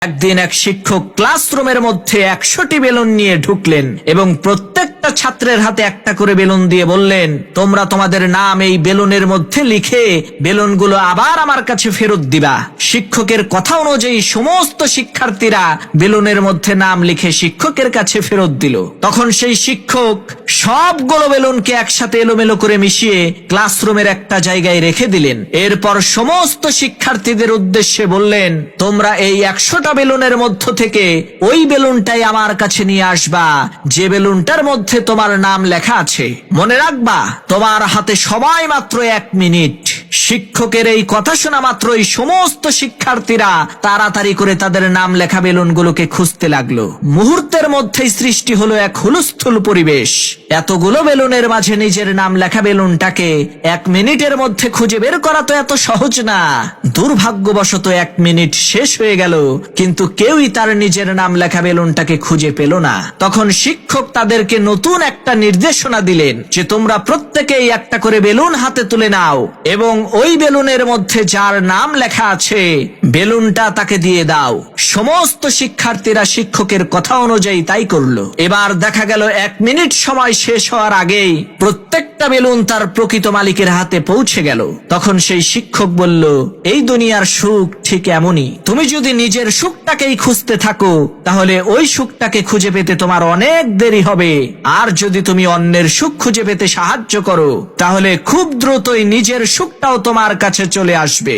একদিন এক শিক্ষক ক্লাসরুমের মধ্যে 100টি বেলুন নিয়ে ঢুকলেন এবং প্রত্যেকটা ছাত্রের হাতে একটা করে বেলুন দিয়ে বললেন, তোমরা তোমাদের নাম এই বেলুনের মধ্যে লিখে বেলুনগুলো আবার আমার কাছে ফেরত দিবা। শিক্ষকের কথা অনুযায়ী সমস্ত শিক্ষার্থীরা বেলুনের মধ্যে নাম লিখে শিক্ষকের কাছে ফেরত দিল। তখন সেই শিক্ষক সবগুলো বেলুনকে একসাথে এলোমেলো করে মিশিয়ে ক্লাসরুমের একটা জায়গায় রেখে দিলেন। এরপর সমস্ত শিক্ষার্থীদের উদ্দেশ্যে বললেন, তোমরা এই 100টা বেলুনের মধ্য থেকে ওই বেলুনটাই আমার কাছে নিয়ে আসবা যে বেলুনটার মধ্যে তোমার নাম লেখা আছে। মনে রাখবা, তোমার হাতে সময় মাত্র 1 মিনিট। শিক্ষকের এই কথা শোনা মাত্রই সমস্ত শিক্ষার্থীরা তাড়াতাড়ি করে তাদের নাম লেখা বেলুনগুলোকে খুঁজতে লাগলো। মুহূর্তের মধ্যেই সৃষ্টি হলো এক হুলস্থুল পরিবেশ। এতগুলো বেলুনের মাঝে নিজের নাম লেখা বেলুনটাকে 1 মিনিটের মধ্যে খুঁজে বের করা তো এত সহজ না। দুর্ভাগ্যবশত 1 মিনিট শেষ হয়ে গেল, কিন্তু কেউই তার নিজের নাম লেখা বেলুনটাকে খুঁজে পেল না। তখন শিক্ষক তাদেরকে নতুন একটা নির্দেশনা দিলেন যে তোমরা প্রত্যেকেই একটা করে বেলুন হাতে তুলে নাও এবং ওই বেলুনের মধ্যে যার নাম লেখা আছে বেলুনটা তাকে দিয়ে দাও। সমস্ত শিক্ষার্থীরা শিক্ষকের কথা অনুযায়ী তাই করলো। এবার দেখা গেল 1 মিনিট সময় শেষ হওয়ার আগেই প্রত্যেকটা বেলুন তার প্রকৃত মালিকের হাতে পৌঁছে গেল। তখন সেই শিক্ষক বলল, এই দুনিয়ার সুখ ঠিক এমনই। তুমি যদি নিজের সুখটাকেই খুঁজতে থাকো তাহলে ওই সুখটাকে খুঁজে পেতে তোমার অনেক দেরি হবে। আর যদি তুমি অন্যের সুখ খুঁজে পেতে সাহায্য করো তাহলে খুব দ্রুতই নিজের সুখটাও তোমার কাছে চলে আসবে।